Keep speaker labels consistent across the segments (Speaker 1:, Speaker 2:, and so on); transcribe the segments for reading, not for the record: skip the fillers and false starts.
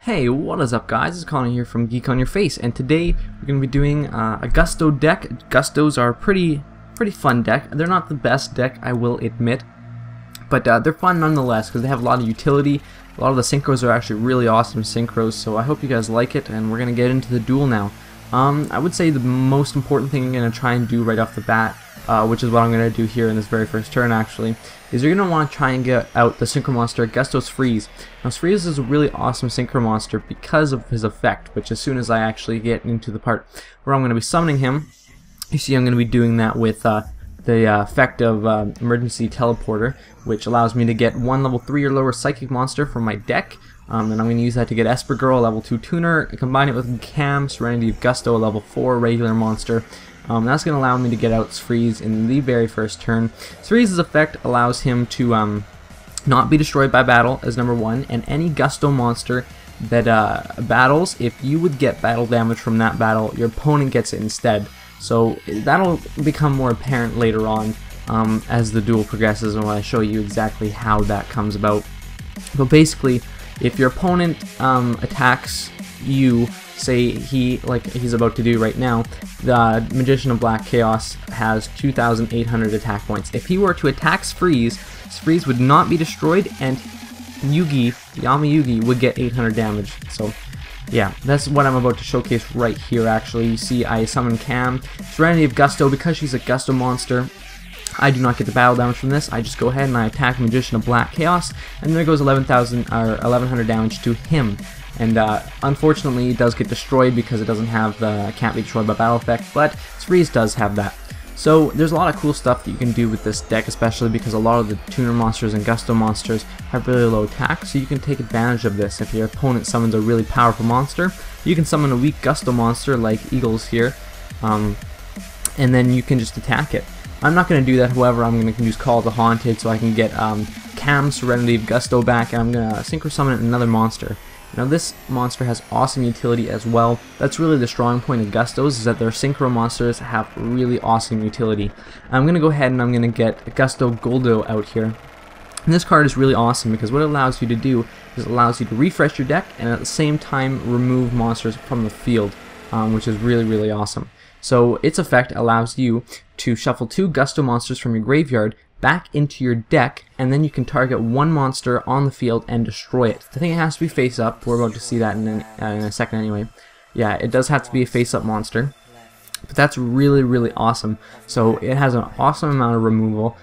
Speaker 1: Hey, what is up guys? It's Connor here from Geek on Your Face, and today we're going to be doing a Gusto deck. Gustos are a pretty fun deck. They're not the best deck, I will admit, but they're fun nonetheless because they have a lot of utility. A lot of the synchros are actually really awesome synchros, so I hope you guys like it, and we're going to get into the duel now. I would say the most important thing I'm going to try and do right off the bat, which is what I'm going to do here in this very first turn actually, is you're going to want to try and get out the Synchro Monster Gusto's Freeze. Now Freeze is a really awesome Synchro Monster because of his effect, which as soon as I actually get into the part where I'm going to be summoning him, you see I'm going to be doing that with the effect of Emergency Teleporter, which allows me to get one level 3 or lower Psychic Monster from my deck. And I'm going to use that to get Esper Girl, a level 2 tuner, combine it with Cam, Serenity of Gusto, a level 4 regular monster. That's going to allow me to get out Freeze in the very first turn. Freeze's effect allows him to not be destroyed by battle as number 1, and any Gusto monster that battles, if you would get battle damage from that battle, your opponent gets it instead. So that'll become more apparent later on as the duel progresses, and when I show you exactly how that comes about. But basically, if your opponent attacks you, say he's about to do right now, the Magician of Black Chaos has 2,800 attack points. If he were to attack Freeze, Freeze would not be destroyed, and Yugi would get 800 damage. So yeah, that's what I'm about to showcase right here actually. You see I summon Cam, Serenity of Gusto. Because she's a Gusto monster, I do not get the battle damage from this. I just go ahead and I attack Magician of Black Chaos, and there goes 1,100 damage to him. And unfortunately, it does get destroyed because it doesn't have the can't be destroyed by battle effect, but Freeze does have that. So there's a lot of cool stuff that you can do with this deck, especially because a lot of the tuner monsters and Gusto monsters have really low attack, so you can take advantage of this. If your opponent summons a really powerful monster, you can summon a weak Gusto monster like Eagles here, and then you can just attack it. I'm not going to do that, however. I'm going to use Call to Haunted so I can get Cam, Serenity of Gusto back, and I'm going to Synchro Summon another monster. Now this monster has awesome utility as well. That's really the strong point of Gustos, is that their Synchro monsters have really awesome utility. I'm going to go ahead and I'm going to get Gusto Goldo out here. And this card is really awesome because what it allows you to do is it allows you to refresh your deck and at the same time remove monsters from the field, which is really awesome. So its effect allows you to shuffle 2 Gusto monsters from your graveyard back into your deck, and then you can target one monster on the field and destroy it. I think it has to be face up. We're about to see that in a second anyway. Yeah, it does have to be a face up monster, but that's really awesome. So it has an awesome amount of removal,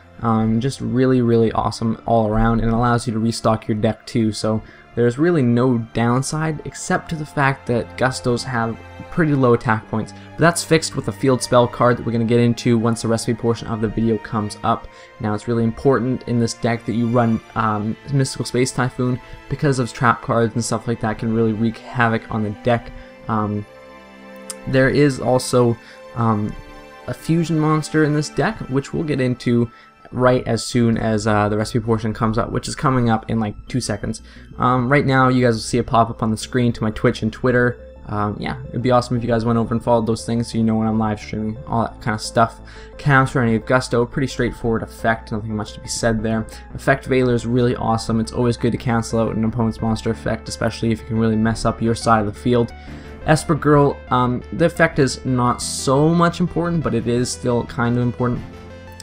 Speaker 1: just really awesome all around, and it allows you to restock your deck too. So there's really no downside except to the fact that Gustos have pretty low attack points. But that's fixed with a field spell card that we're going to get into once the recipe portion of the video comes up. Now it's really important in this deck that you run Mystical Space Typhoon because of trap cards and stuff like that can really wreak havoc on the deck. There is also a fusion monster in this deck, which we'll get into right as soon as the recipe portion comes up, which is coming up in like 2 seconds. Right now you guys will see a pop up on the screen to my Twitch and Twitter. Yeah, it'd be awesome if you guys went over and followed those things so you know when I'm live streaming, all that kind of stuff. Cam, Serenity of Gusto, pretty straightforward effect, nothing much to be said there. Effect Veiler is really awesome. It's always good to cancel out an opponent's monster effect, especially if you can really mess up your side of the field. Esper Girl, the effect is not so much important, but it is still kind of important.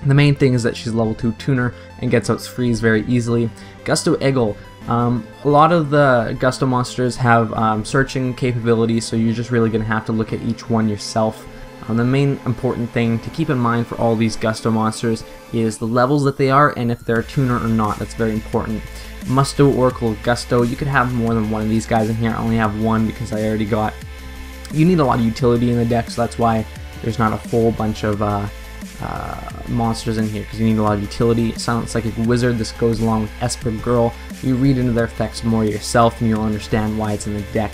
Speaker 1: The main thing is that she's level 2 tuner and gets out Freeze very easily. Gusto Eagle, a lot of the Gusto monsters have searching capabilities, so you're just really going to have to look at each one yourself. The main important thing to keep in mind for all these Gusto monsters is the levels that they are and if they're a tuner or not. That's very important. Musto Oracle of Gusto, you could have more than one of these guys in here. I only have one because I already got... You need a lot of utility in the deck, so that's why there's not a whole bunch of monsters in here, because you need a lot of utility. Silent Psychic Wizard, this goes along with Esper Girl. You read into their effects more yourself and you'll understand why it's in the deck.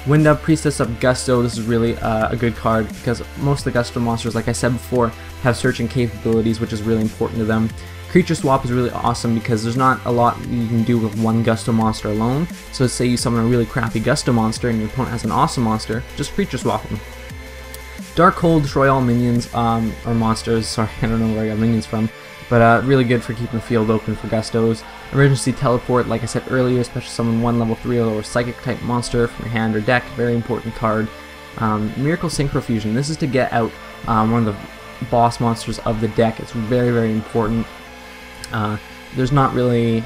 Speaker 1: Wind Up Priestess of Gusto, this is really a good card because most of the Gusto monsters, like I said before, have searching capabilities, which is really important to them. Creature Swap is really awesome because there's not a lot you can do with one Gusto monster alone. So say you summon a really crappy Gusto monster and your opponent has an awesome monster, just Creature Swap him. Dark Hole, destroy all minions, or monsters, sorry, I don't know where I got minions from. But really good for keeping the field open for Gustos. Emergency Teleport, like I said earlier, special summon 1 level 3 or lower Psychic type monster from your hand or deck, very important card. Miracle Synchro Fusion, this is to get out one of the boss monsters of the deck. It's very, very important. There's not really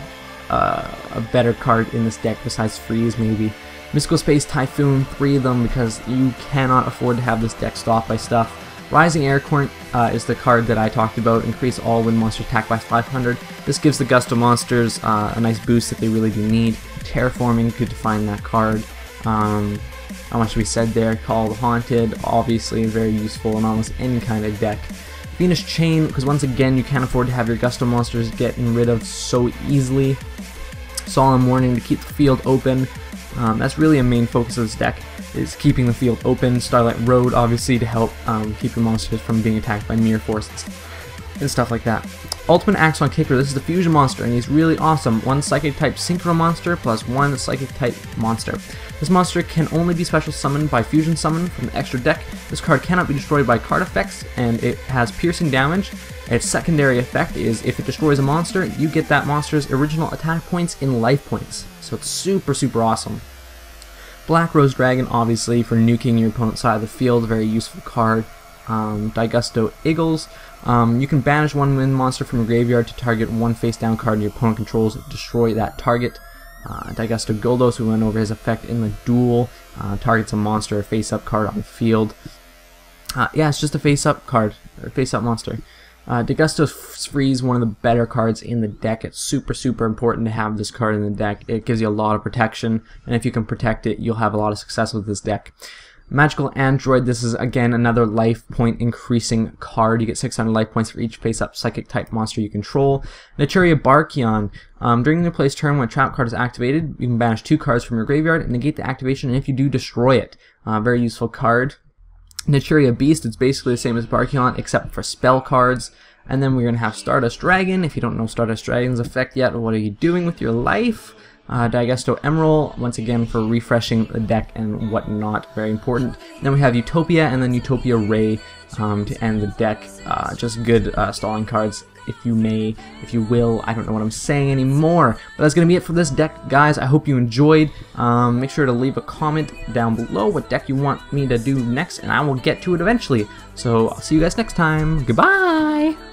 Speaker 1: a better card in this deck besides Freeze, maybe. Mystical Space Typhoon, 3 of them, because you cannot afford to have this deck stopped by stuff. Rising Air Current is the card that I talked about. Increase all wind monster attack by 500. This gives the Gusto monsters a nice boost that they really do need. Terraforming, good to find that card. How much we said there. Call the Haunted, obviously very useful in almost any kind of deck. Venus Chain, because once again you can't afford to have your Gusto monsters getting rid of so easily. Solemn Warning to keep the field open. That's really a main focus of this deck, is keeping the field open. Starlight Road, obviously, to help keep your monsters from being attacked by mirror forces and stuff like that. Ultimate Axon Kicker, this is the fusion monster, and he's really awesome. 1 Psychic type Synchro monster plus 1 Psychic type monster. This monster can only be special summoned by fusion summon from the extra deck. This card cannot be destroyed by card effects, and it has piercing damage. Its secondary effect is if it destroys a monster, you get that monster's original attack points in life points. So it's super, super awesome. Black Rose Dragon, obviously, for nuking your opponent's side of the field, very useful card. Daigusto Eagles, you can banish 1 wind monster from your graveyard to target 1 face down card your opponent controls, destroy that target. Daigusto Guldos, who went over his effect in the duel, targets a monster or face up card on the field. Yeah, it's just a face up card, or face up monster. Daigusto Freeze, one of the better cards in the deck. It's super, super important to have this card in the deck. It gives you a lot of protection, and if you can protect it, you'll have a lot of success with this deck. Magical Android, this is again another life point increasing card. You get 600 life points for each face up Psychic type monster you control. Naturia Barkion, during your play's turn when a trap card is activated, you can banish 2 cards from your graveyard and negate the activation, and if you do, destroy it. Very useful card. Naturia Beast, it's basically the same as Barkion except for spell cards. And then we're going to have Stardust Dragon. If you don't know Stardust Dragon's effect yet, what are you doing with your life? Daigusto Emerald, once again for refreshing the deck and whatnot, very important. Then we have Utopia and then Utopia Ray to end the deck. Just good stalling cards, if you may, if you will. I don't know what I'm saying anymore. But that's going to be it for this deck, guys. I hope you enjoyed. Make sure to leave a comment down below what deck you want me to do next, and I will get to it eventually. So I'll see you guys next time. Goodbye!